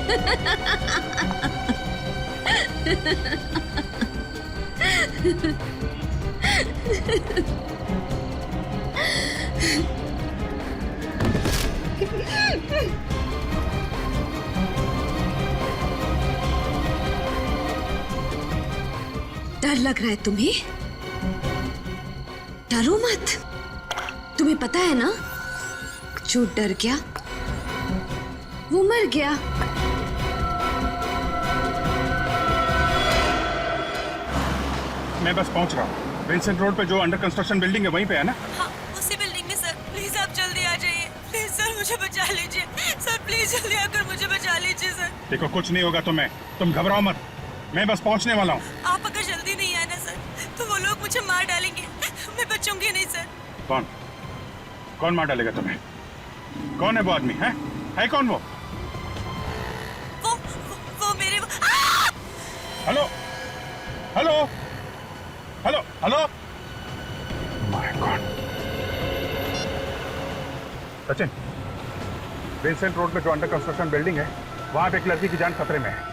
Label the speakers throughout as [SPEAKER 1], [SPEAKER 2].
[SPEAKER 1] डर लग रहा है तुम्हें? डरो मत। तुम्हें पता है ना, जो डर गया वो मर गया।
[SPEAKER 2] मैं बस पहुंच रहा हूँ। विंसेंट रोड पे जो अंडर कंस्ट्रक्शन बिल्डिंग है वहीं पे है ना?
[SPEAKER 3] हाँ, उसी बिल्डिंग में सर। प्लीज आप जल्दी आ जाइए। प्लीज सर, मुझे बचा लीजिए। सर प्लीज जल्दी आकर मुझे बचा लीजिए सर।
[SPEAKER 2] देखो कुछ नहीं होगा तुम्हें, तुम घबराओ मत। मैं बस पहुंचने वाला हूँ।
[SPEAKER 3] आप अगर जल्दी नहीं आए ना सर, तो वो लोग मुझे मार डालेंगे। मैं बचूंगी नहीं सर।
[SPEAKER 2] कौन कौन मार डालेगा तुम्हें? कौन है वो आदमी? है कौन वो?
[SPEAKER 3] वो मेरे
[SPEAKER 2] hello hello hello hello. My God. Sachin, Vincent road पे जो अंडर कंस्ट्रक्शन बिल्डिंग है वहां पे एक लड़की की जान खतरे में है।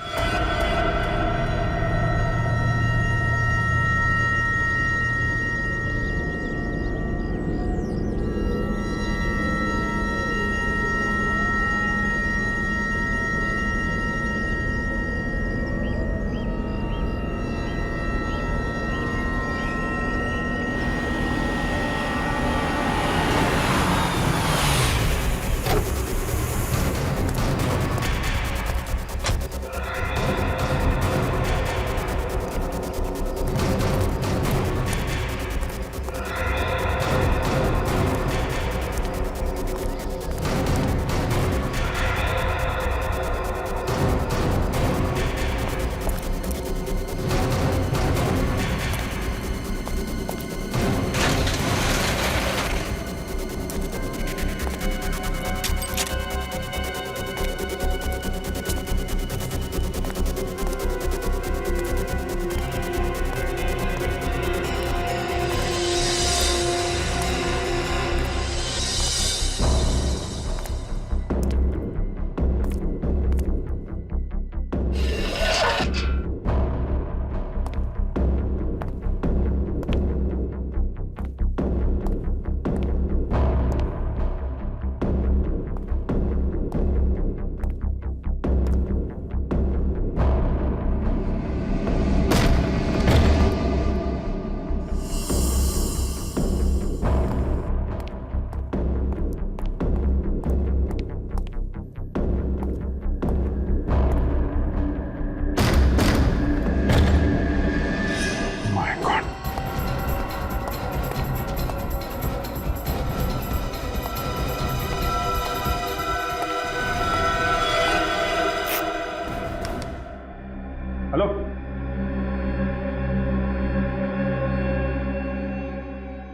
[SPEAKER 2] हेलो,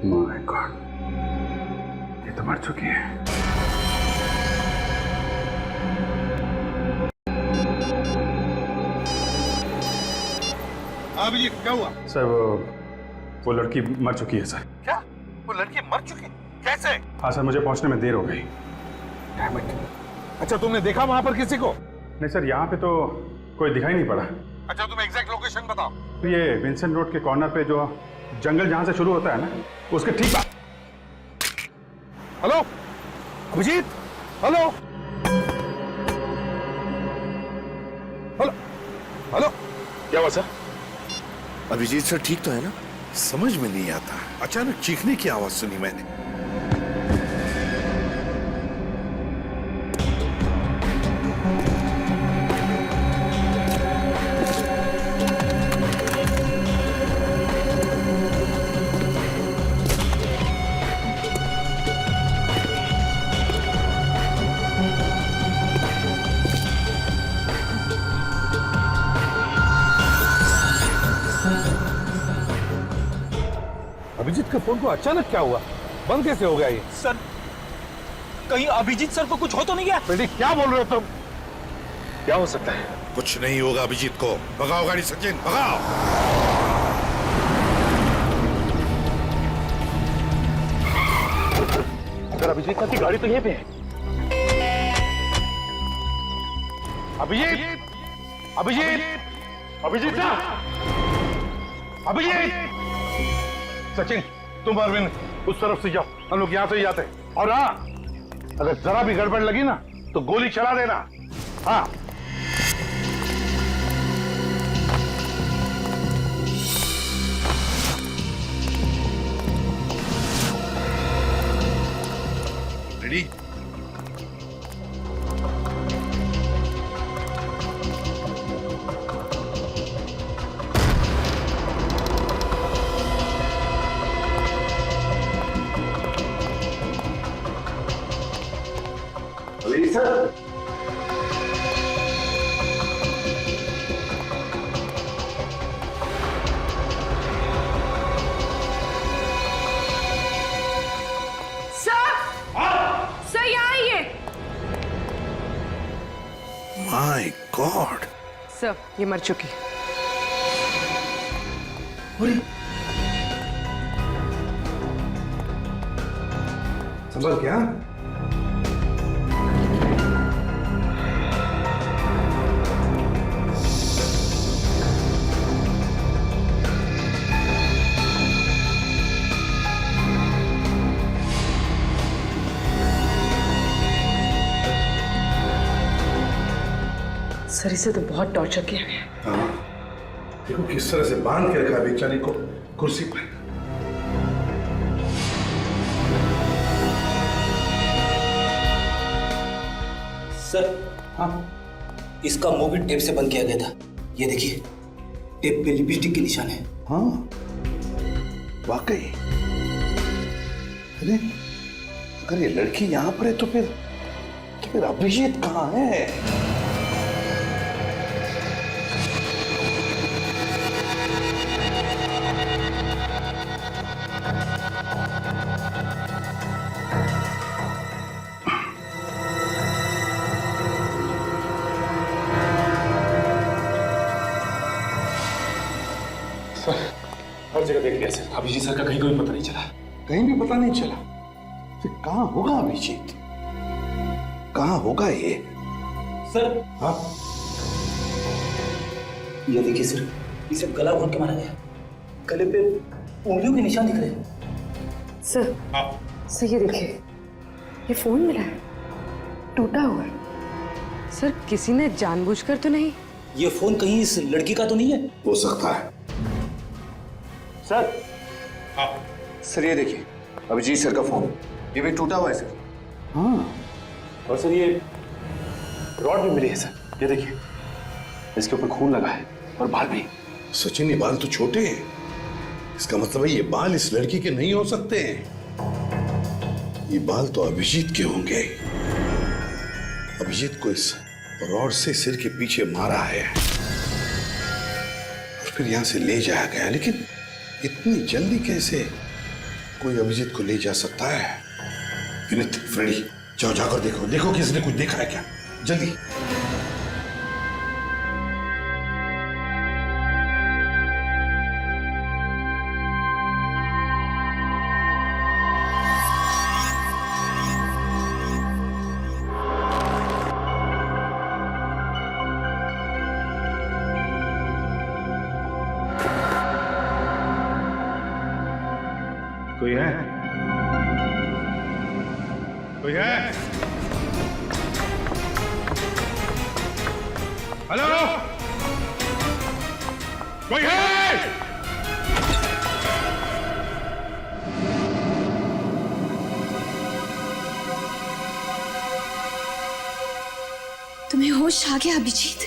[SPEAKER 2] माय गॉड, ये तो मर चुकी है।
[SPEAKER 4] अभिजीत, क्या हुआ?
[SPEAKER 2] सर वो लड़की मर चुकी है सर।
[SPEAKER 4] क्या? वो लड़की मर चुकी? कैसे?
[SPEAKER 2] हाँ सर, मुझे पहुंचने में देर हो गई।
[SPEAKER 4] अच्छा, तुमने देखा वहां पर किसी को?
[SPEAKER 2] नहीं सर, यहाँ पे तो कोई दिखाई नहीं पड़ा।
[SPEAKER 4] अच्छा, तुम एग्जैक्ट लोकेशन बताओ।
[SPEAKER 2] ये विंसेंट रोड के कॉर्नर पे जो जंगल जहां से शुरू होता है ना, उसके ठीक बाद।
[SPEAKER 4] Hello Abhijeet, hello hello hello.
[SPEAKER 2] क्या हुआ सर?
[SPEAKER 5] अभिजीत सर ठीक तो है ना? समझ में नहीं आता, अचानक चीखने की आवाज सुनी मैंने।
[SPEAKER 4] अभिजीत के फोन को अचानक क्या हुआ? बंद कैसे हो गया ये?
[SPEAKER 6] सर, कहीं अभिजीत सर को कुछ हो तो नहीं गया?
[SPEAKER 4] बेटी, क्या बोल रहे हो तुम?
[SPEAKER 6] क्या हो सकता है?
[SPEAKER 5] कुछ नहीं होगा अभिजीत को। भगाओ गाड़ी सचिन, भगाओ।
[SPEAKER 6] अगर अभिजीत सर की गाड़ी तो यहीं पे है।
[SPEAKER 4] अभिजीत, अभिजीत, अभिजीत साहब, अभिजीत। सचिन, तुम अरविंद उस तरफ से जाओ, हम लोग यहाँ से ही जाते हैं। और हाँ, अगर जरा भी गड़बड़ लगी ना तो गोली चला देना। हाँ।
[SPEAKER 5] रेडी?
[SPEAKER 4] सर,
[SPEAKER 1] सर यहाँ आइए।
[SPEAKER 5] माय गॉड,
[SPEAKER 1] सर ये मर चुकी।
[SPEAKER 4] संभल क्या?
[SPEAKER 1] सर इसे तो बहुत टॉर्चर किया गया।
[SPEAKER 4] हाँ, देखो किस तरह से बांध के रखा है बेचारी को कुर्सी पर।
[SPEAKER 6] सर,
[SPEAKER 4] हाँ,
[SPEAKER 6] इसका मुंह भी टेप से बंद किया गया था। ये देखिए, टेप पे लिपस्टिक के निशान है।
[SPEAKER 5] हाँ वाकई। अरे अगर ये लड़की यहाँ पर है तो फिर अभिजीत कहाँ है?
[SPEAKER 4] हर जगह देख लिया सर, अभिजीत सर का कहीं कोई पता नहीं चला।
[SPEAKER 5] कहीं भी पता नहीं चला। फिर कहाँ होगा अभिजीत? कहाँ होगा ये?
[SPEAKER 6] सर,
[SPEAKER 4] हाँ,
[SPEAKER 6] ये देखिए सर, इसे गला घोट के मारा गया। गले पे उंगलियों के निशान दिख रहे हैं।
[SPEAKER 1] सर, सर ये देखिए, ये फोन मिला है, टूटा हुआ है। सर किसी ने जानबूझकर तो नहीं?
[SPEAKER 6] ये फोन कहीं इस लड़की का तो नहीं है?
[SPEAKER 5] हो सकता है।
[SPEAKER 6] सर,
[SPEAKER 7] सर ये देखिए, अभिजीत सर का फोन, ये भी टूटा हुआ है सर।
[SPEAKER 5] हाँ,
[SPEAKER 4] और सर ये रॉड भी मिली है सर, ये देखिए, इसके ऊपर खून लगा है और बाल भी।
[SPEAKER 5] सचिन ये बाल तो छोटे हैं, इसका मतलब है ये बाल इस लड़की के नहीं हो सकते हैं। ये बाल तो अभिजीत के होंगे। अभिजीत को इस रॉड से सिर के पीछे मारा है और फिर यहां से ले जाया गया। लेकिन इतनी जल्दी कैसे कोई अभिजीत को ले जा सकता है? विनीत, फ्रेडी, जाओ जाकर देखो, देखो किसी ने कुछ देखा है क्या, जल्दी।
[SPEAKER 2] कोई है? कोई है? हेलो, कोई है?
[SPEAKER 1] तुम्हें होश आ गया अभिजीत?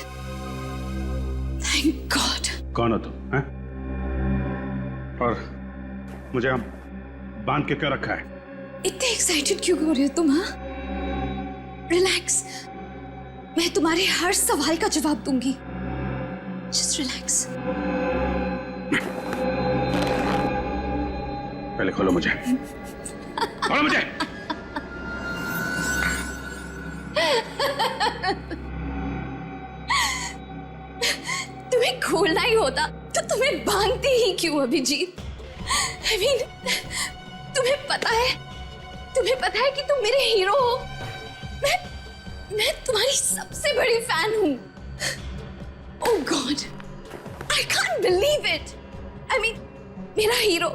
[SPEAKER 1] Thank God.
[SPEAKER 2] कौन हो तुम? हैं? और मुझे हम बांध के क्यों रखा है?
[SPEAKER 1] इतने एक्साइटेड क्यों हो रहे हो तुम? हाँ, रिलैक्स, मैं तुम्हारे हर सवाल का जवाब दूंगी। Just relax.
[SPEAKER 2] पहले खोलो मुझे, खोलो मुझे।
[SPEAKER 1] तुम्हें खोलना ही होता तो तुम्हें बांधती ही क्यों अभिजीत? I mean, तुम्हें पता है कि तुम मेरे हीरो हो। मैं तुम्हारी सबसे बड़ी फैन हूँ। Oh god, I can't believe it. I mean, मेरा हीरो,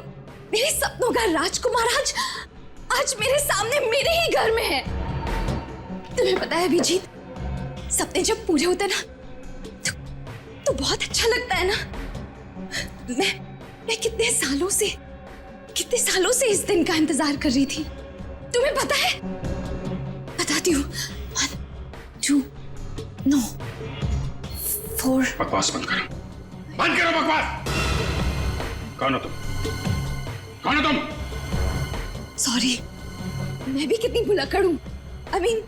[SPEAKER 1] मेरे सपनों का राजकुमार आज मेरे सामने मेरे ही घर में है। तुम्हें पता है अभिजीत, सपने जब पूरे होते ना तो बहुत अच्छा लगता है ना। मैं कितने सालों से इस दिन का इंतजार कर रही थी। तुम्हें पता है? बताती हूँ। 1 2 नो 4।
[SPEAKER 2] बकवास बंद करो, बंद करो बकवास। कौन हो तुम? कौन हो तुम?
[SPEAKER 1] सॉरी, मैं भी कितनी भुलक्कड़ हूँ। आई मीन,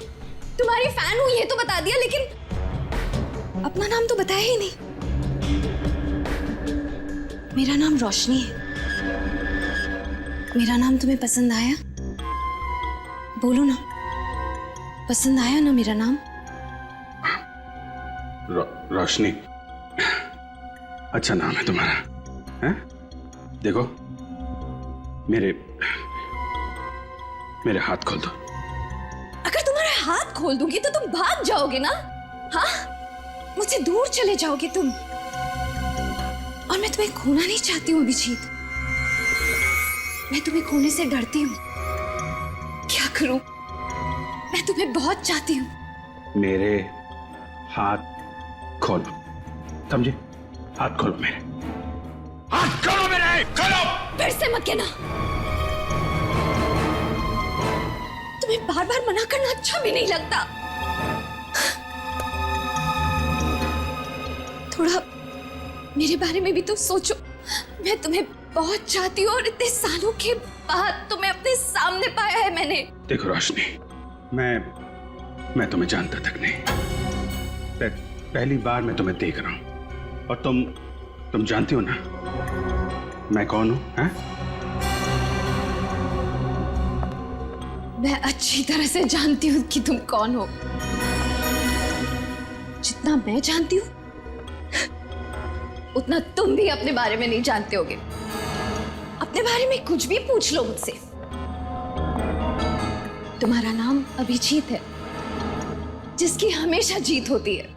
[SPEAKER 1] तुम्हारी फैन हूँ ये तो बता दिया, लेकिन अपना नाम तो बताया ही नहीं। मेरा नाम रोशनी है। मेरा नाम तुम्हें पसंद आया? बोलो ना, पसंद आया ना मेरा नाम?
[SPEAKER 2] रोशनी, अच्छा नाम है तुम्हारा, हैं? देखो, मेरे हाथ खोल दो।
[SPEAKER 1] अगर तुम्हारे हाथ खोल दूंगी तो तुम भाग जाओगे ना? हाँ, मुझसे दूर चले जाओगे तुम। और मैं तुम्हें खोना नहीं चाहती हूँ अभिजीत। मैं तुम्हें खोने से डरती हूँ। क्या करूं? मैं तुम्हें बहुत चाहती हूँ।
[SPEAKER 2] मेरे हाथ खोलो, समझे? हाथ खोलो मेरे, हाथ खोलो मेरे, खोलो।
[SPEAKER 1] फिर से मत कहना। तुम्हें बार बार मना करना अच्छा भी नहीं लगता। थोड़ा मेरे बारे में भी तो सोचो। मैं तुम्हें बहुत चाहती हूँ और इतने सालों के बाद तुम्हें अपने सामने पाया है मैंने।
[SPEAKER 2] देखो रोशनी, मैं तुम्हें जानता तक नहीं। पहली बार मैं तुम्हें देख रहा हूं और तुम जानती हो ना मैं कौन हूं? हैं?
[SPEAKER 1] मैं अच्छी तरह से जानती हूँ कि तुम कौन हो। जितना मैं जानती हूँ उतना तुम भी अपने बारे में नहीं जानते होगे। अपने बारे में कुछ भी पूछ लो मुझसे। तुम्हारा नाम अभिजीत है, जिसकी हमेशा जीत होती है।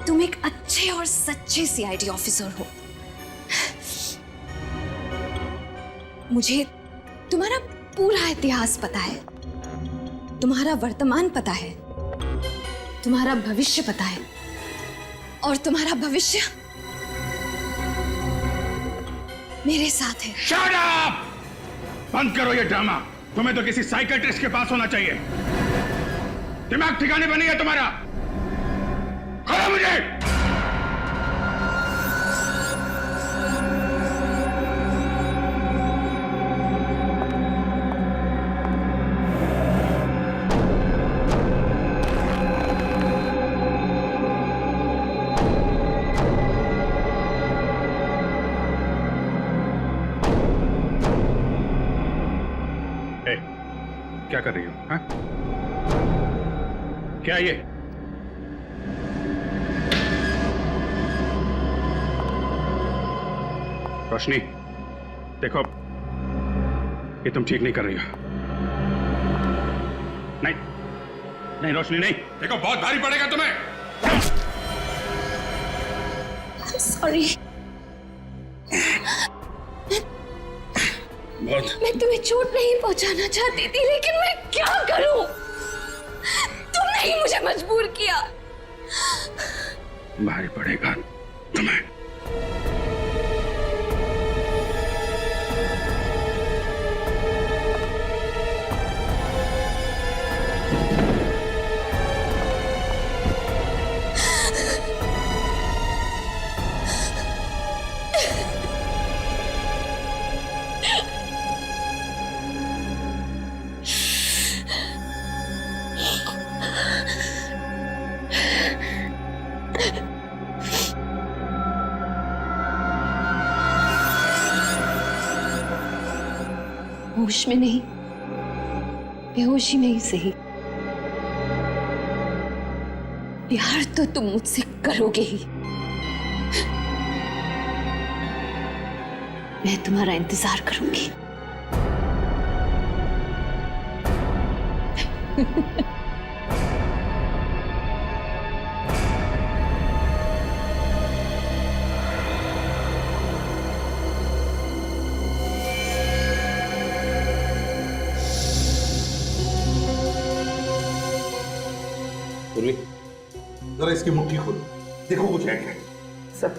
[SPEAKER 1] तुम एक अच्छे और सच्चे सीआईडी ऑफिसर हो। मुझे तुम्हारा पूरा इतिहास पता है, तुम्हारा वर्तमान पता है, तुम्हारा भविष्य पता है, और तुम्हारा भविष्य मेरे साथ है।
[SPEAKER 2] Shut up! बंद करो ये ड्रामा। तुम्हें तो किसी साइकियाट्रिस्ट के पास होना चाहिए। दिमाग ठिकाने पर नहीं है तुम्हारा। खोलो मुझे। क्या कर रही हो? हाँ? क्या ये? रोशनी, देखो, ये तुम ठीक नहीं कर रही हो। नहीं, नहीं रोशनी, नहीं। देखो, बहुत भारी पड़ेगा तुम्हें।
[SPEAKER 1] सॉरी। मैं तुम्हें चोट नहीं पहुंचाना चाहती थी, लेकिन मैं क्या करूं? तुमने ही मुझे मजबूर किया।
[SPEAKER 2] भारी पड़ेगा तुम्हें।
[SPEAKER 1] होश में नहीं, बेहोशी में ही सही, प्यार तो तुम मुझसे करोगे ही। मैं तुम्हारा इंतजार करूंगी।
[SPEAKER 5] जरा इसकी मुट्ठी खोलो, देखो कुछ है क्या।
[SPEAKER 6] सर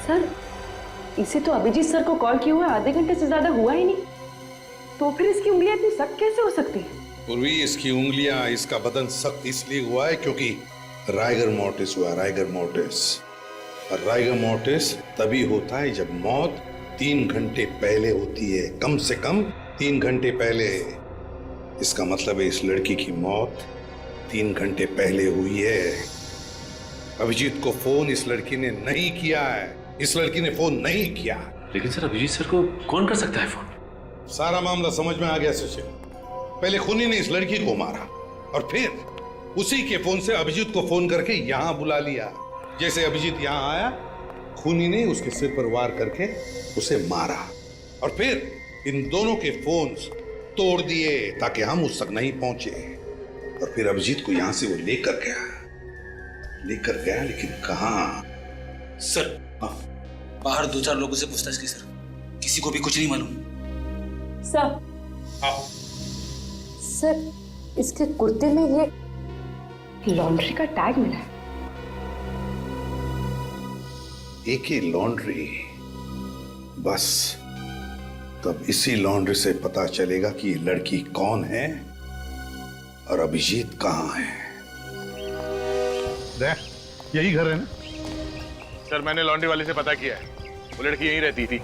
[SPEAKER 8] सर, इसे तो अभिजीत सर को कॉल किए हुए आधे घंटे से ज्यादा हुआ ही नहीं, तो फिर इसकी उंगलियां इतनी सख्त कैसे हो सकती है?
[SPEAKER 5] पूर्वी, इसकी उंगलियां, इसका बदन सख्त इसलिए हुआ है क्योंकि राइगर मोर्टिस हुआ, राइगर मोर्टिस। और राइगर मोर्टिस तभी होता है जब मौत 3 घंटे पहले होती है, कम से कम 3 घंटे पहले। इसका मतलब है इस लड़की की मौत 3 घंटे पहले हुई है। अभिजीत को फोन इस लड़की ने नहीं किया है, इस लड़की ने फोन नहीं किया।
[SPEAKER 9] लेकिन सर, अभिजीत सर को कौन कर सकता है फोन?
[SPEAKER 5] सारा मामला समझ में आ गया सचिन। पहले खूनी ने इस लड़की को मारा और फिर उसी के फोन से अभिजीत को फोन करके यहां बुला लिया। जैसे अभिजीत यहां आया, खूनी ने उसके सिर पर वार करके उसे मारा और फिर इन दोनों के फोन्स तोड़ दिए ताकि हम उस तक नहीं पहुंचे। और फिर अभिजीत को यहां से वो लेकर गया, लेकिन कहां?
[SPEAKER 6] सर, बाहर 2-4 लोगों से पूछताछ की सर, किसी को भी कुछ नहीं मालूम।
[SPEAKER 8] सर, सर, इसके कुर्ते में ये लॉन्ड्री का टैग मिला है।
[SPEAKER 5] एक ही लॉन्ड्री? बस तब इसी लॉन्ड्री से पता चलेगा कि ये लड़की कौन है और अभिजीत कहां है।
[SPEAKER 4] यही घर है ना? सर, मैंने लॉन्ड्री वाले से पता किया है, वो लड़की यहीं रहती थी।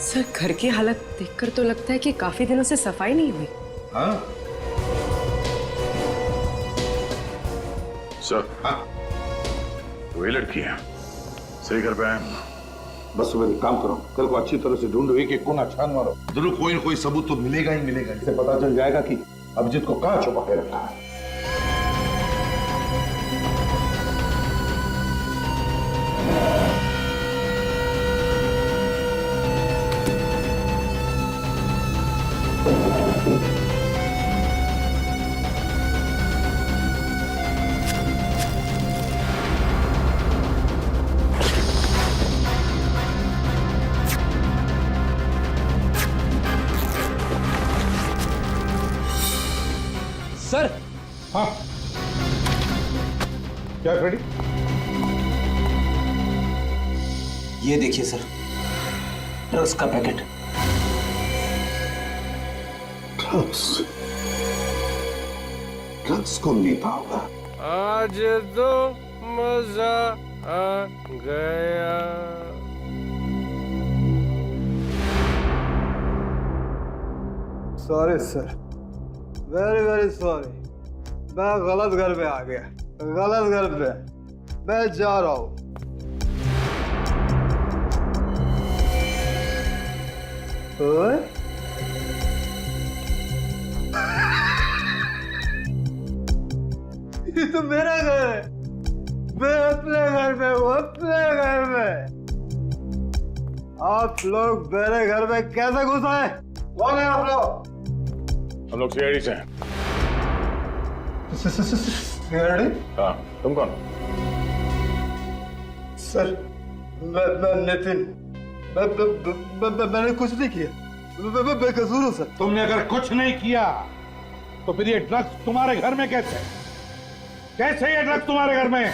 [SPEAKER 8] सर, घर की हालत देखकर तो लगता है कि काफी दिनों से सफाई नहीं हुई।
[SPEAKER 5] हाँ?
[SPEAKER 4] सर, हाँ? वही लड़की है, सही घर पे आए।
[SPEAKER 5] बस सुबह एक काम करो, कल को अच्छी तरह से ढूंढो, एक कोना छान मारो, जरूर कोई न कोई सबूत तो मिलेगा ही मिलेगा। इससे पता चल जाएगा कि अभिजीत को कहां छुपा के रखा है।
[SPEAKER 6] सर,
[SPEAKER 5] हाँ, क्या फ्रेडी?
[SPEAKER 6] ये देखिए सर, ड्रग्स का पैकेट।
[SPEAKER 5] ड्रग्स कौन लेता होगा?
[SPEAKER 10] आज तो मजा आ गया।
[SPEAKER 11] Sorry sir, very very sorry. मैं गलत घर पे आ गया, गलत घर पे। मैं जा रहा हूँ। ओए? ये तो मेरा घर है। मैं अपने घर पे हूँ, अपने घर में। आप लोग मेरे घर में कैसे घुस आए? कौन है आप लोग?
[SPEAKER 4] हम लोग सीआईडी से हैं।
[SPEAKER 11] सीआईडी?
[SPEAKER 4] हाँ, तुम कौन?
[SPEAKER 11] सर, मैं नितिन। मैंने कुछ नहीं किया। मैं बेकसूर हूँ सर।
[SPEAKER 5] तुमने अगर कुछ नहीं किया तो फिर ये ड्रग्स तुम्हारे घर में कैसे? कैसे ये ड्रग्स तुम्हारे घर में?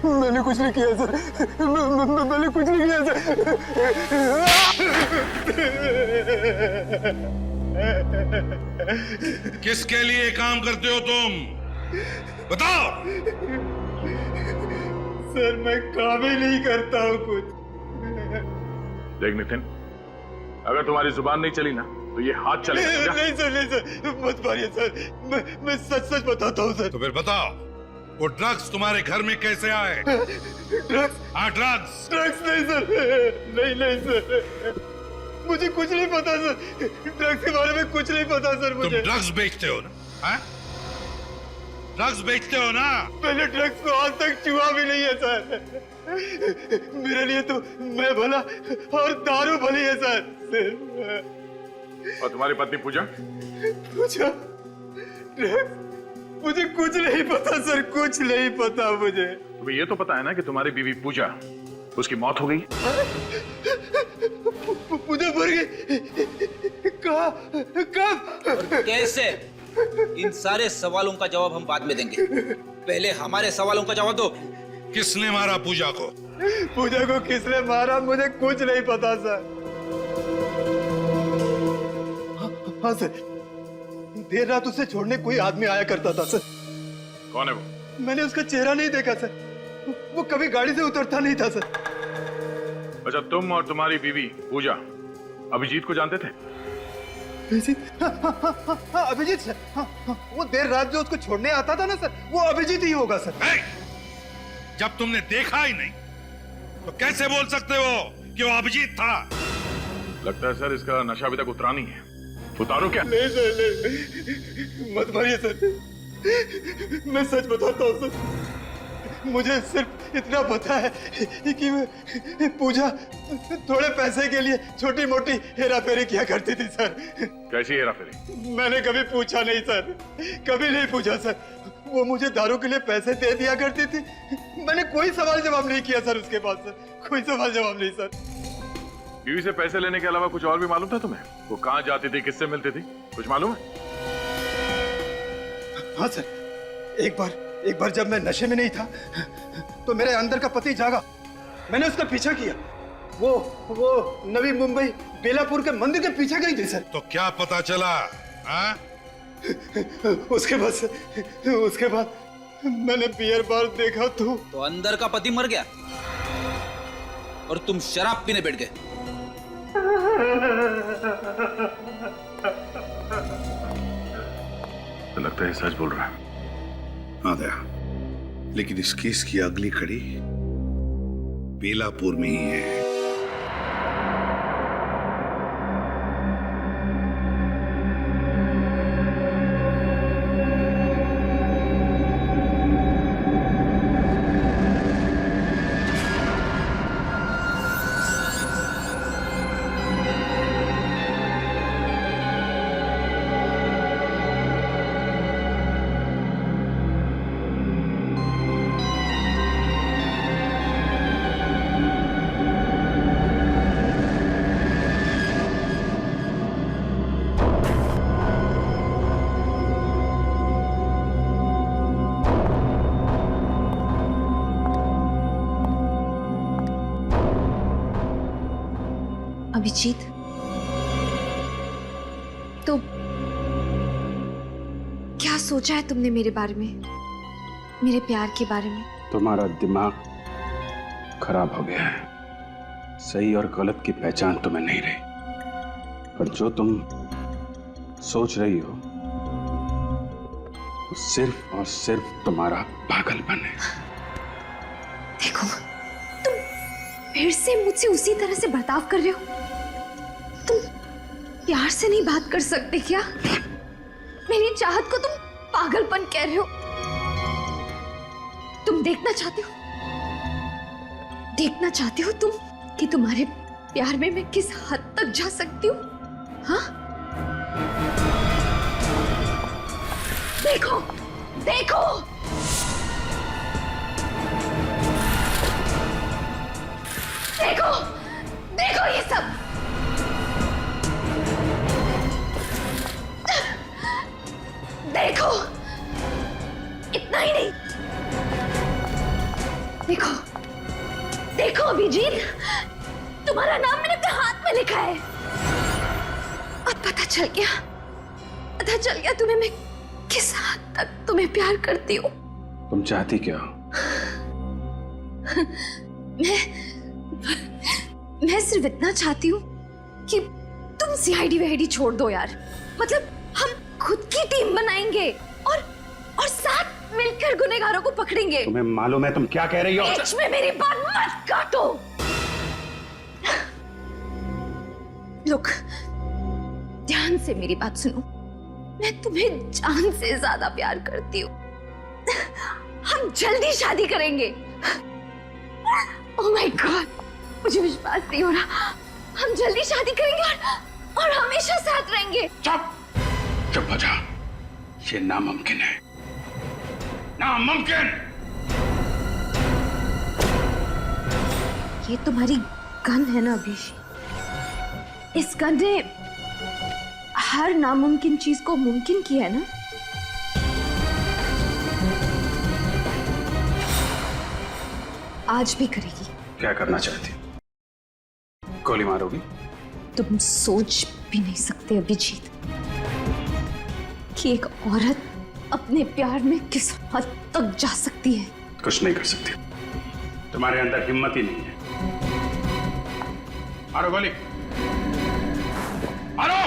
[SPEAKER 11] मैंने कुछ नहीं किया सर। मैंने कुछ नहीं किया सर।
[SPEAKER 5] किसके लिए काम करते हो तुम? बताओ।
[SPEAKER 11] सर, मैं काम ही नहीं करता हूँ कुछ।
[SPEAKER 4] देख नितिन, अगर तुम्हारी जुबान नहीं चली ना तो ये हाथ चलेगा।
[SPEAKER 11] नहीं सर, नहीं सर, मत मारिए सर। मैं सच सच बताता हूँ सर।
[SPEAKER 5] तो फिर बताओ, वो ड्रग्स तुम्हारे घर में कैसे आए?
[SPEAKER 11] ड्रग्स?
[SPEAKER 5] हाँ, ड्रग्स।
[SPEAKER 11] ड्रग्स नहीं सर, नहीं सर, मुझे कुछ नहीं पता सर, ड्रग्स के बारे में कुछ नहीं पता सर मुझे।
[SPEAKER 5] तुम ड्रग्स बेचते हो ना? हाँ? ड्रग्स बेचते हो ना?
[SPEAKER 11] मैंने ड्रग्स को आज तक छुआ भी नहीं है सर। मेरे लिए तो मैं भला और दारू भली है सर।
[SPEAKER 4] और तुम्हारी पत्नी पूजा?
[SPEAKER 11] पूजा? ड्रग्स? मुझे कुछ नहीं पता सर, कुछ नहीं पता मुझे।
[SPEAKER 4] तुम्हें ये तो पता है ना कि तुम्हारी बीवी पूजा, उसकी मौत हो गई?
[SPEAKER 11] पूजा मर गई? कब?
[SPEAKER 6] कैसे? इन सारे सवालों का जवाब हम बाद में देंगे, पहले हमारे सवालों का जवाब दो।
[SPEAKER 5] किसने मारा पूजा को?
[SPEAKER 11] पूजा को किसने मारा मुझे कुछ नहीं पता सर। हाँ सर, देर रात उसे छोड़ने कोई आदमी आया करता था सर।
[SPEAKER 4] कौन है वो?
[SPEAKER 11] मैंने उसका चेहरा नहीं देखा सर, वो कभी गाड़ी से उतरता नहीं था सर।
[SPEAKER 4] अच्छा, तुम और तुम्हारी बीवी पूजा अभिजीत को जानते थे?
[SPEAKER 11] अभिजीत? हाँ, अभिजीत सर। वो देर रात जो उसको छोड़ने आता था ना सर, वो अभिजीत ही होगा सर।
[SPEAKER 5] जब तुमने देखा ही नहीं तो कैसे बोल सकते हो कि वो अभिजीत था?
[SPEAKER 4] लगता है सर इसका नशा अभी तक उतरा नहीं है। उतारो क्या?
[SPEAKER 11] नहीं सर, नहीं, मत मारिए सर, मैं सच बताता हूँ सर। मुझे सिर्फ इतना पता है कि पूजा थोड़े पैसे के लिए छोटी मोटी हेरा फेरी किया करती थी सर।
[SPEAKER 4] कैसी हेरा फेरी?
[SPEAKER 11] मैंने कभी पूछा नहीं सर, कभी नहीं पूछा सर। वो मुझे दारू के लिए पैसे दे दिया करती थी, मैंने कोई सवाल जवाब नहीं किया सर उसके बाद सर, कोई सवाल जवाब नहीं सर।
[SPEAKER 4] बीवी से पैसे लेने के अलावा कुछ और भी मालूम था तुम्हें? वो कहाँ जाती थी, किससे मिलती थी, कुछ मालूम है?
[SPEAKER 11] हाँ सर, एक बार जब मैं नशे में नहीं था तो मेरे अंदर का पति जागा, मैंने उसका पीछा किया। वो नवी मुंबई बेलापुर के मंदिर के पीछे गई थी सर।
[SPEAKER 5] तो क्या पता चला? हाँ?
[SPEAKER 11] उसके बाद मैंने बियर बार देखा तो
[SPEAKER 6] अंदर का पति मर गया और तुम शराब पीने बैठ गए।
[SPEAKER 4] तो लगता है सच बोल रहा है।
[SPEAKER 5] हाँ दया, लेकिन इस केस की अगली कड़ी बेलापुर में ही है।
[SPEAKER 1] अभिजीत, तो क्या सोचा है तुमने मेरे बारे में, मेरे प्यार के बारे में?
[SPEAKER 2] तुम्हारा दिमाग खराब हो गया है, सही और गलत की पहचान तुम्हें नहीं रही, और जो तुम सोच रही हो वो सिर्फ और सिर्फ तुम्हारा पागलपन है।
[SPEAKER 1] देखो, तुम फिर से मुझसे उसी तरह से बर्ताव कर रहे हो। तुम प्यार से नहीं बात कर सकते क्या? मेरी चाहत को तुम पागलपन कह रहे हो। तुम देखना चाहते हो तुम कि तुम्हारे प्यार में मैं किस हद तक जा सकती हूँ? हाँ? देखो, देखो, देखो, देखो ये सब। देखो, इतना ही नहीं, देखो, देखो अभिजीत, तुम्हारा नाम मैंने अपने हाथ में लिखा है। अब पता चल गया तुम्हें मैं किस हद तक तुम्हें प्यार करती हूँ।
[SPEAKER 2] तुम चाहती क्या हो?
[SPEAKER 1] मैं सिर्फ इतना चाहती हूँ कि तुम सीआईडी वीआईडी छोड़ दो यार। मतलब हम खुद की टीम बनाएंगे और साथ मिलकर गुनहगारों को पकड़ेंगे।
[SPEAKER 2] तुम्हें मालूम है तुम क्या कह रही हो?
[SPEAKER 1] बीच में मेरी बात मत काटो। लुक, ध्यान से मेरी बात सुनो। मैं तुम्हें जान से ज्यादा प्यार करती हूँ। हम जल्दी शादी करेंगे। ओह माय गॉड, मुझे विश्वास नहीं हो रहा। हम जल्दी शादी करेंगे और हमेशा साथ रहेंगे।
[SPEAKER 2] चुप चुप हो जा। ये नामुमकिन है, नामुमकिन।
[SPEAKER 1] ये तुम्हारी गन है ना अभिषेक? इस गन ने हर नामुमकिन चीज को मुमकिन किया है ना? आज भी करेगी।
[SPEAKER 2] क्या करना चाहती? गोली मारोगी?
[SPEAKER 1] तुम सोच भी नहीं सकते अभिजीत कि एक औरत अपने प्यार में किस हद तक जा सकती है।
[SPEAKER 2] कुछ नहीं कर सकती, तुम्हारे अंदर हिम्मत ही नहीं है। मारो गोली, मारो।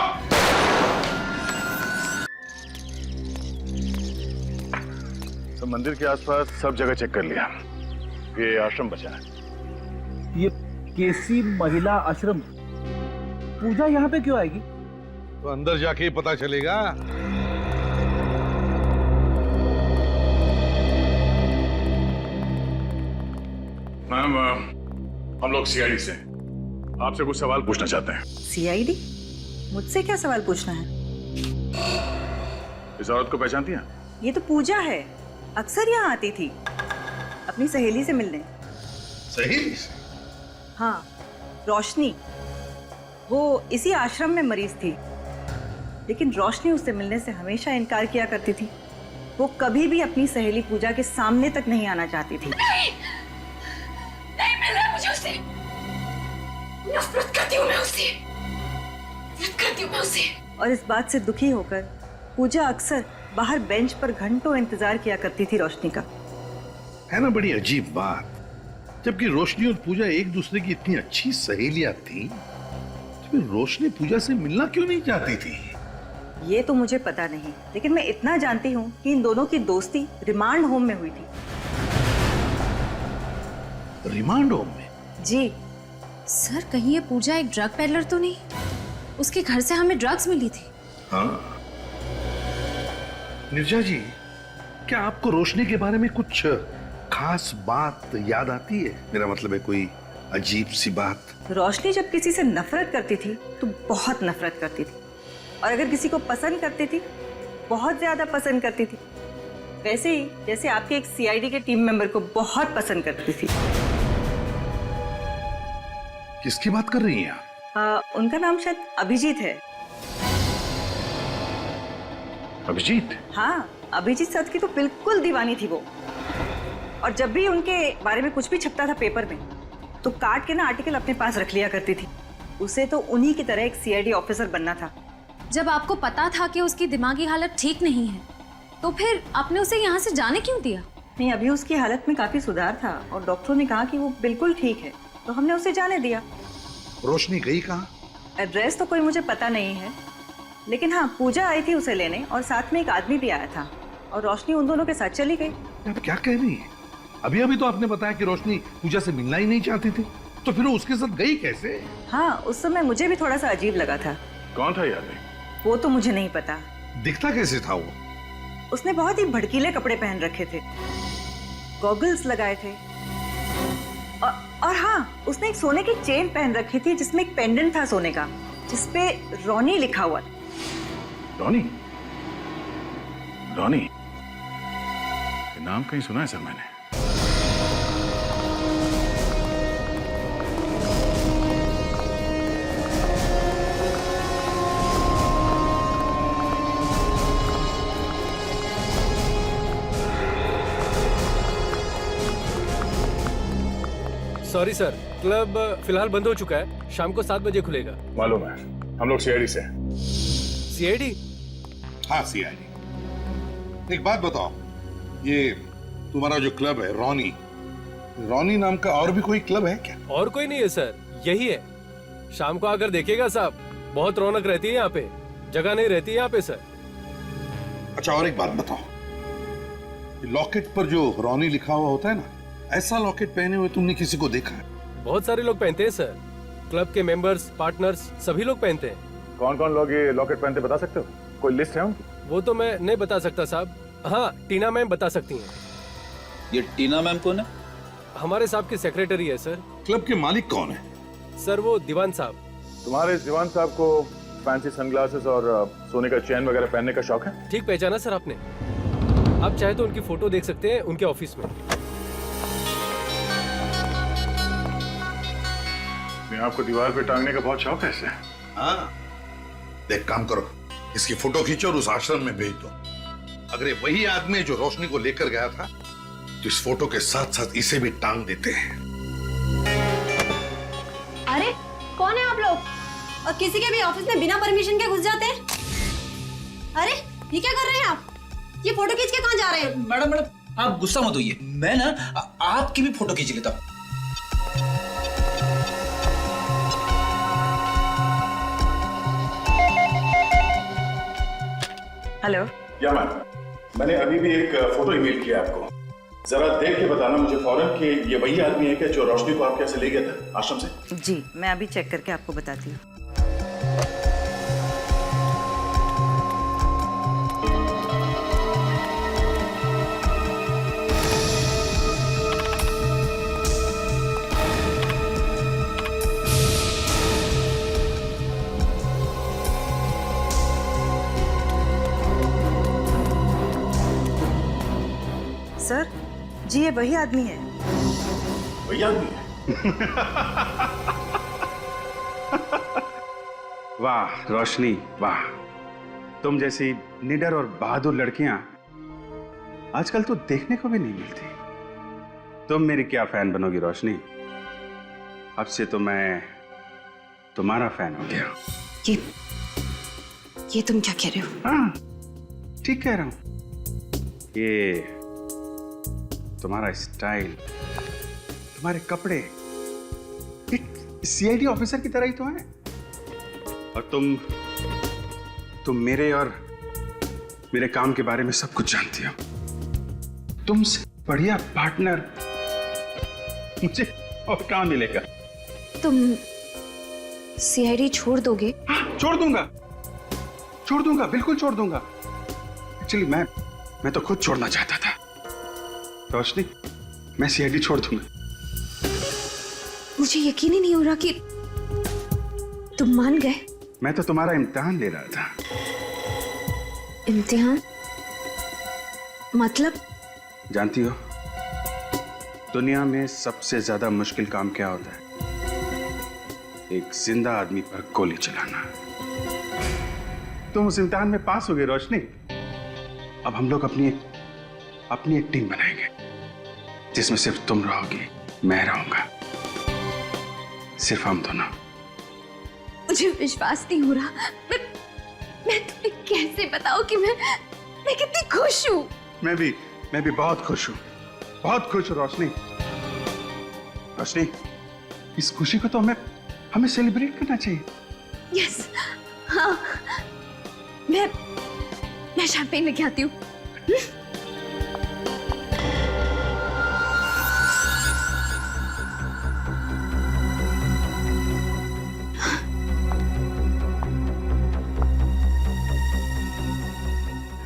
[SPEAKER 4] तो मंदिर के आसपास सब जगह चेक कर लिया, ये आश्रम बचा है।
[SPEAKER 6] ये केसी महिला आश्रम, पूजा यहाँ पे क्यों आएगी?
[SPEAKER 5] तो अंदर जाके ही पता चलेगा।
[SPEAKER 4] मैम, हम लोग सीआईडी से आपसे कुछ सवाल पूछना चाहते हैं।
[SPEAKER 3] सीआईडी? मुझसे क्या सवाल पूछना है?
[SPEAKER 4] इस औरत को पहचानती हैं?
[SPEAKER 3] ये तो पूजा है, अक्सर यहाँ आती थी अपनी सहेली से मिलने।
[SPEAKER 5] सहेली से?
[SPEAKER 3] हाँ, रोशनी। वो इसी आश्रम में मरीज थी, लेकिन रोशनी उससे मिलने से हमेशा इनकार किया करती थी। वो कभी भी अपनी सहेली पूजा के सामने तक नहीं आना चाहती थी।
[SPEAKER 1] नहीं मिल रहा मुझे उससे। नफरत करती हूँ मैं उससे। नफरत करती हूँ मैं उससे।
[SPEAKER 3] और इस बात से दुखी होकर पूजा अक्सर बाहर बेंच पर घंटों इंतजार किया करती थी रोशनी का।
[SPEAKER 5] है ना बड़ी अजीब बात, जबकि रोशनी और पूजा एक दूसरे की इतनी अच्छी सहेलियां थी, तो फिर रोशनी पूजा से मिलना क्यों नहीं चाहती थी?
[SPEAKER 3] ये तो मुझे पता नहीं, लेकिन मैं इतना जानती हूँ कि इन दोनों की दोस्ती रिमांड होम में हुई थी।
[SPEAKER 5] रिमांड होम में?
[SPEAKER 3] जी
[SPEAKER 1] सर, कहीं ये पूजा एक ड्रग पेडलर तो नहीं? उसके घर से हमें ड्रग्स मिली थी।
[SPEAKER 5] हाँ। निर्जा जी, क्या आपको रोशनी के बारे में कुछ खास बात याद आती है? मेरा मतलब है कोई अजीब सी बात।
[SPEAKER 3] रोशनी जब किसी से नफरत करती थी तो बहुत नफरत करती थी, और अगर किसी को पसंद करती थी बहुत ज्यादा पसंद करती थी। वैसे ही जैसे आपके एक सीआईडी के टीम मेंबर को बहुत पसंद करती थी।
[SPEAKER 5] किसकी बात कर रही हैं आप?
[SPEAKER 3] उनका नाम शायद अभिजीत है।
[SPEAKER 5] अभिजीत?
[SPEAKER 3] हाँ, अभिजीत सर की तो बिल्कुल दीवानी थी वो। और जब भी उनके बारे में कुछ भी छपता था पेपर में, तो काट के ना आर्टिकल अपने पास रख लिया करती थी। उसे तो उन्हीं की तरह एक सीआईडी ऑफिसर बनना था।
[SPEAKER 1] जब आपको पता था कि उसकी दिमागी हालत ठीक नहीं है, तो फिर आपने उसे यहाँ से जाने क्यों दिया?
[SPEAKER 3] नहीं, अभी उसकी हालत में काफी सुधार था और डॉक्टरों ने कहा कि वो बिल्कुल ठीक है, तो हमने उसे जाने दिया।
[SPEAKER 5] रोशनी गई कहाँ?
[SPEAKER 3] एड्रेस तो कोई मुझे पता नहीं है, लेकिन हाँ, पूजा आई थी उसे लेने और साथ में एक आदमी भी आया था, और रोशनी उन दोनों के साथ चली गई।
[SPEAKER 5] आप क्या कह रही हैं? अभी अभी तो आपने बताया कि रोशनी पूजा से मिलना ही नहीं चाहती थी, तो फिर वो उसके साथ गई कैसे?
[SPEAKER 3] हाँ, उस समय मुझे भी थोड़ा सा अजीब लगा था।
[SPEAKER 4] कौन था ये आदमी?
[SPEAKER 3] वो तो मुझे नहीं पता।
[SPEAKER 5] दिखता कैसे था वो?
[SPEAKER 3] उसने बहुत ही भड़कीले कपड़े पहन रखे थे, गॉगल्स लगाए थे, और हाँ, उसने एक सोने की चेन पहन रखी थी जिसमें एक पेंडेंट था सोने का, जिसपे रोनी लिखा हुआ था।
[SPEAKER 4] रोनी? रोनी? ये नाम कहीं सुना है सर मैंने।
[SPEAKER 10] सॉरी सर, क्लब फिलहाल बंद हो चुका है। शाम को 7 बजे खुलेगा।
[SPEAKER 4] मालूम है, हम लोग सीआईडी से।
[SPEAKER 10] सीआईडी?
[SPEAKER 5] हाँ, सीआईडी। एक बात बताओ, ये तुम्हारा जो क्लब है रोनी नाम का और भी कोई क्लब है क्या?
[SPEAKER 10] और कोई नहीं है सर, यही है। शाम को आकर देखिएगा साहब, बहुत रौनक रहती है यहाँ पे, जगह नहीं रहती है यहाँ पे सर।
[SPEAKER 5] अच्छा, और एक बात बताओ, लॉकेट पर जो रोनी लिखा हुआ होता है ना, ऐसा लॉकेट पहने हुए तुमने किसी को देखा है?
[SPEAKER 10] बहुत सारे लोग पहनते हैं सर, क्लब के मेंबर्स, पार्टनर्स सभी लोग पहनते हैं।
[SPEAKER 7] कौन कौन लोग ये लॉकेट पहनते बता सकते हो? कोई लिस्ट है उनकी?
[SPEAKER 10] वो तो मैं नहीं बता सकता साहब। हाँ, टीना मैम बता सकती हैं।
[SPEAKER 6] ये टीना मैम कौन है?
[SPEAKER 10] हमारे साहब की सेक्रेटरी है सर।
[SPEAKER 5] क्लब के मालिक कौन है?
[SPEAKER 10] सर वो दीवान साहब।
[SPEAKER 7] तुम्हारे दीवान साहब को फैंसी सनग्लासेस और सोने का चेन वगैरह पहनने का शौक है?
[SPEAKER 10] ठीक पहचाना सर आपने। आप चाहे तो उनकी फोटो देख सकते हैं उनके ऑफिस में।
[SPEAKER 7] आपको दीवार पे टांगने का बहुत शौक है इसे?
[SPEAKER 5] हाँ, देख काम करो, इसकी फोटो खींचो और उस आश्रम में भेज दो। अगर ये वही आदमी है जो रोशनी को लेकर गया था, तो इस फोटो के साथ साथ इसे भी टांग देते हैं।
[SPEAKER 1] अरे कौन है आप लोग? और किसी के भी ऑफिस में बिना परमिशन के घुस जाते हैं? अरे ये क्या कर रहे हैं आप? ये फोटो खींच के कहाँ जा रहे हैं?
[SPEAKER 6] मैडम आप गुस्सा मत होइए, मैं ना आपकी भी फोटो खींच लेता हूँ।
[SPEAKER 3] हेलो।
[SPEAKER 7] या मैम, मैंने अभी भी एक फोटो ईमेल किया आपको, जरा देख के बताना मुझे फौरन कि ये वही आदमी है क्या जो रोशनी को आपके से ले गया था आश्रम से?
[SPEAKER 3] जी, मैं अभी चेक करके आपको बताती हूँ। सर जी, ये वही आदमी है।
[SPEAKER 7] वही आदमी है?
[SPEAKER 2] वाह रोशनी वाह, तुम जैसी निडर और बहादुर लड़कियां आजकल तो देखने को भी नहीं मिलती। तुम मेरी क्या फैन बनोगी रोशनी, अब से तो मैं तुम्हारा फैन हो गया।
[SPEAKER 1] ये तुम क्या कह रहे हो?
[SPEAKER 2] हाँ ठीक कह रहा हूं। ये तुम्हारा स्टाइल, तुम्हारे कपड़े एक सीआईडी ऑफिसर की तरह ही तो है। और तुम मेरे और मेरे काम के बारे में सब कुछ जानती हो। तुमसे बढ़िया पार्टनर मुझे और कहां मिलेगा?
[SPEAKER 1] तुम सीआईडी छोड़ दोगे?
[SPEAKER 2] हाँ, छोड़ दूंगा, बिल्कुल छोड़ दूंगा। एक्चुअली मैं तो खुद छोड़ना चाहता था रोशनी, मैं सीआईडी छोड़ दूंगा।
[SPEAKER 1] मुझे यकीन ही नहीं हो रहा कि तुम मान गए।
[SPEAKER 2] मैं तो तुम्हारा इम्तिहान ले रहा था।
[SPEAKER 1] इम्तिहान मतलब?
[SPEAKER 2] जानती हो दुनिया में सबसे ज्यादा मुश्किल काम क्या होता है? एक जिंदा आदमी पर गोली चलाना। तुम उस इम्तिहान में पास हो गए रोशनी। अब हम लोग अपनी एक टीम बनाएंगे जिसमें सिर्फ तुम रहोगी, मैं रहूंगा, सिर्फ हम दोनों।
[SPEAKER 1] मुझे विश्वास नहीं हो रहा। मैं तुम्हें कैसे बताऊं कि मैं कितनी खुश हूं।
[SPEAKER 2] मैं भी बहुत खुश हूं, बहुत खुश हूं रोशनी। रोशनी, इस खुशी को तो हमें सेलिब्रेट करना चाहिए।
[SPEAKER 1] यस, हाँ, मैं शैंपेन लेके आती हूँ।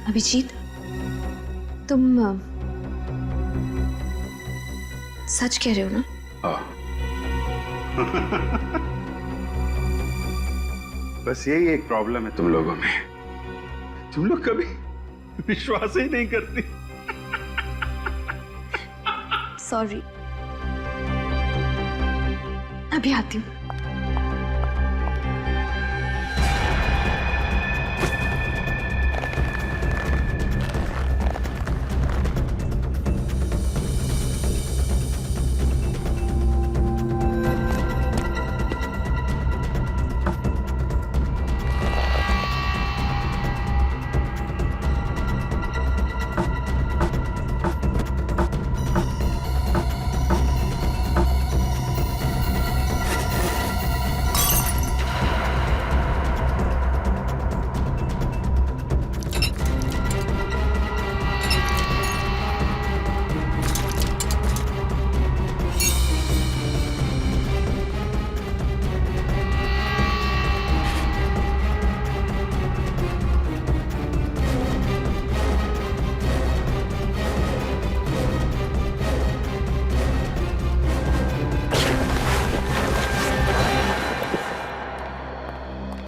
[SPEAKER 1] अभिजीत, तुम सच कह रहे हो ना?
[SPEAKER 2] बस यही एक प्रॉब्लम है तुम लोगों में, तुम लोग कभी विश्वास ही नहीं करती।
[SPEAKER 1] सॉरी, अभी आती हूँ।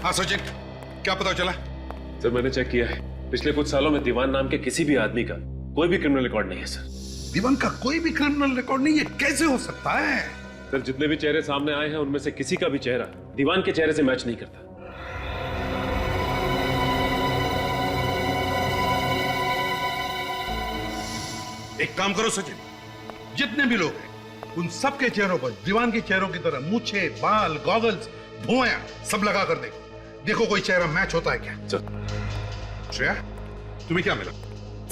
[SPEAKER 5] हाँ सचिन, क्या पता चला?
[SPEAKER 9] सर मैंने चेक किया है, पिछले कुछ सालों में दीवान नाम के किसी भी आदमी का कोई भी क्रिमिनल रिकॉर्ड नहीं है सर।
[SPEAKER 5] दीवान का कोई भी क्रिमिनल रिकॉर्ड नहीं है? कैसे हो सकता है?
[SPEAKER 9] सर जितने भी चेहरे सामने आए हैं उनमें से किसी का भी चेहरा दीवान के चेहरे से मैच नहीं करता।
[SPEAKER 5] एक काम करो सचिन, जितने भी लोग हैं उन सबके चेहरों पर दीवान के चेहरों की तरह मूछे, बाल, गॉगल्स, धुआं सब लगा कर देखो कोई चेहरा मैच होता है क्या। श्रेया, तुम्हें क्या मिला?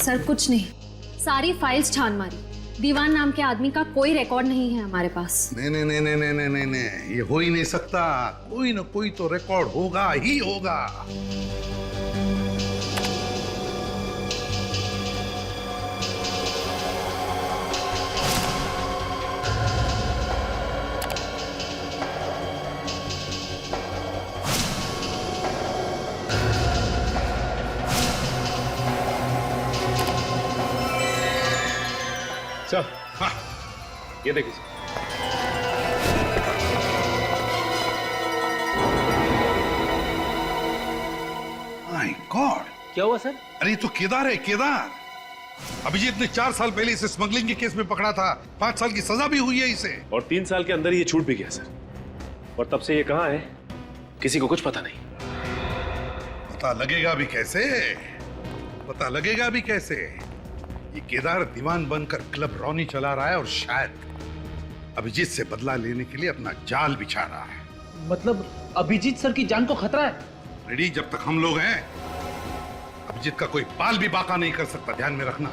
[SPEAKER 1] सर कुछ नहीं, सारी फाइल्स छान मारी, दीवान नाम के आदमी का कोई रिकॉर्ड नहीं है हमारे पास।
[SPEAKER 5] नहीं नहीं नहीं नहीं नहीं नहीं नहीं, ये हो ही नहीं सकता। कोई ना कोई तो रिकॉर्ड होगा ही होगा।
[SPEAKER 9] सर हाँ, ये देखिए सर।
[SPEAKER 5] माय गॉड,
[SPEAKER 6] क्या हुआ सर?
[SPEAKER 5] अरे ये तो केदार है, केदार। अभिजीत ने 4 साल पहले इसे स्मगलिंग के केस में पकड़ा था, 5 साल की सजा भी हुई है इसे।
[SPEAKER 9] और 3 साल के अंदर ये छूट भी गया सर। और तब से ये कहाँ है किसी को कुछ पता नहीं।
[SPEAKER 5] पता लगेगा भी कैसे? पता लगेगा भी कैसे? ये केदार दीवान बनकर क्लब रौनी चला रहा है और शायद अभिजीत से बदला लेने के लिए अपना जाल बिछा रहा है।
[SPEAKER 6] मतलब अभिजीत सर की जान को खतरा है?
[SPEAKER 5] रेडी, जब तक हम लोग हैं अभिजीत का कोई बाल भी बाका नहीं कर सकता, ध्यान में रखना।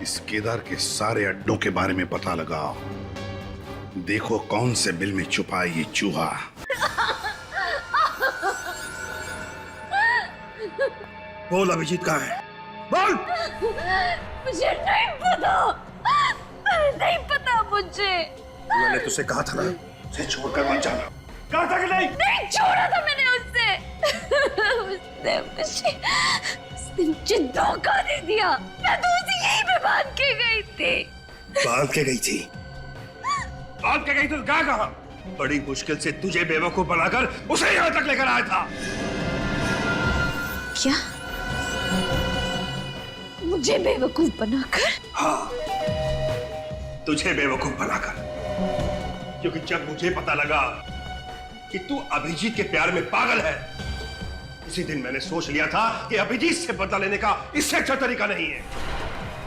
[SPEAKER 5] इस केदार के सारे अड्डों के बारे में पता लगाओ, देखो कौन से बिल में छुपा है ये चूहा।
[SPEAKER 11] बोल अभिजीत कहाँ है? बोल।
[SPEAKER 1] मुझे नहीं पता, नहीं पता मुझे।
[SPEAKER 11] मैंने तुझसे कहा था ना, उसे छोड़कर मत जाना। कहा था कि नहीं?
[SPEAKER 1] नहीं छोड़ा था मैंने उससे मुझे धोखा दे दिया। मैं तो उसे यहीं पे बांध के गई थी।
[SPEAKER 11] बांध के गई थी? बांध के गई तो कहाँ? बड़ी मुश्किल से तुझे बेवकूफ बनाकर उसे यहाँ तक लेकर आया था।
[SPEAKER 1] क्या? मुझे बेवकूफ बनाकर?
[SPEAKER 11] हाँ, तुझे बेवकूफ बनाकर। क्योंकि जब मुझे पता लगा कि तू अभिजीत के प्यार में पागल है, उसी दिन मैंने सोच लिया था कि अभिजीत से बदला लेने का इससे अच्छा तरीका नहीं है।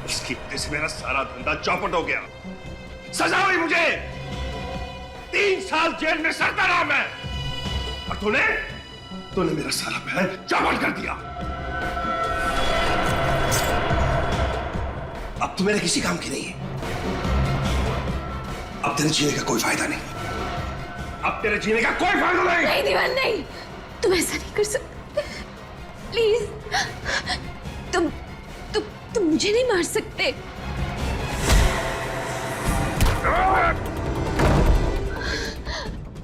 [SPEAKER 11] उसकी वजह से मेरा सारा धंधा चौपट हो गया, सजा हुई मुझे। 3 साल जेल में सड़ता रहा मैं, और तूने मेरा सारा प्लान चौपट कर दिया। अब तू मेरे किसी काम की नहीं है। अब तेरे जीने का कोई फायदा नहीं। अब तेरे जीने का कोई फायदा नहीं।
[SPEAKER 1] नहीं दीवान, नहीं, तुम ऐसा नहीं कर सकते। प्लीज, तुम मुझे नहीं मार सकते।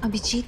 [SPEAKER 1] अभिजीत,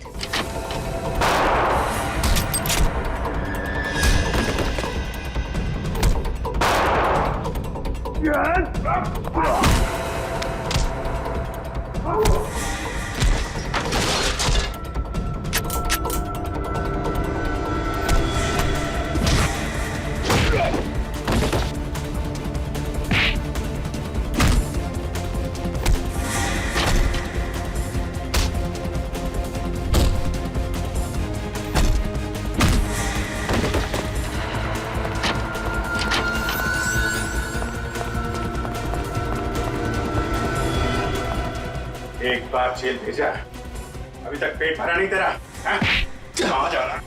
[SPEAKER 7] एक बार जेल भेजा, अभी तक पेट भरा नहीं तेरा? कहाँ जा रहा?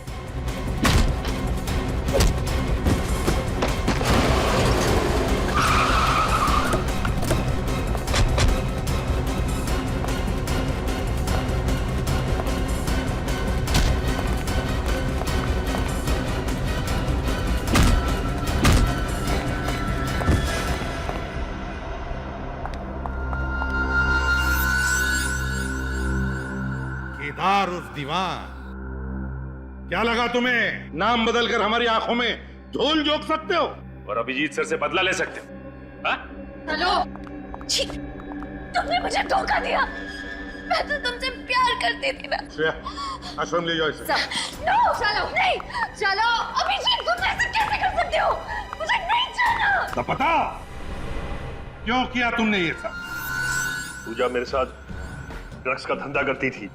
[SPEAKER 5] केदार उस दीवान, क्या लगा तुम्हें नाम बदलकर हमारी आंखों में धूल झोंक सकते हो
[SPEAKER 9] और अभिजीत सर से बदला ले सकते हो?
[SPEAKER 1] हेलो, तुमने मुझे धोखा दिया। मैं तो तुमसे प्यार करती थी ना।
[SPEAKER 4] श्रेया, आश्रम ले जाओ इसे।
[SPEAKER 1] नो, चलो नहीं, चलो अभिजीत, तुम ऐसा कैसे कर सकते हो? मुझे नहीं जाना।
[SPEAKER 5] तो पता क्यों किया तुमने ये सब?
[SPEAKER 12] पूजा मेरे साथ ड्रग्स का धंधा करती थी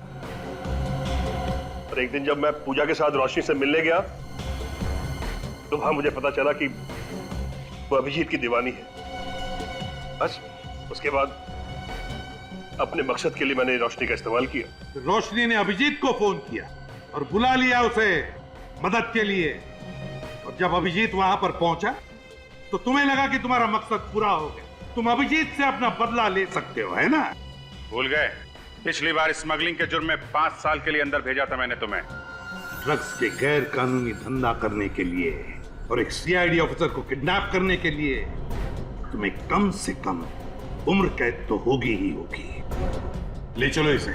[SPEAKER 12] और एक दिन जब मैं पूजा के साथ रोशनी से मिलने गया तो वहां मुझे पता चला कि वो अभिजीत की दीवानी है। बस उसके बाद अपने मकसद के लिए मैंने रोशनी का इस्तेमाल किया।
[SPEAKER 5] रोशनी ने अभिजीत को फोन किया और बुला लिया उसे मदद के लिए, और जब अभिजीत वहां पर पहुंचा तो तुम्हें लगा कि तुम्हारा मकसद पूरा हो गया, तुम अभिजीत से अपना बदला ले सकते हो, है ना?
[SPEAKER 2] भूल गए? पिछली बार स्मगलिंग के जुर्म में 5 साल के लिए अंदर भेजा था मैंने तुम्हें।
[SPEAKER 5] ड्रग्स के गैर कानूनी धंधा करने के लिए और एक सीआईडी ऑफिसर को किडनैप करने के लिए तुम्हें कम से कम उम्र कैद तो होगी ही होगी। ले चलो इसे।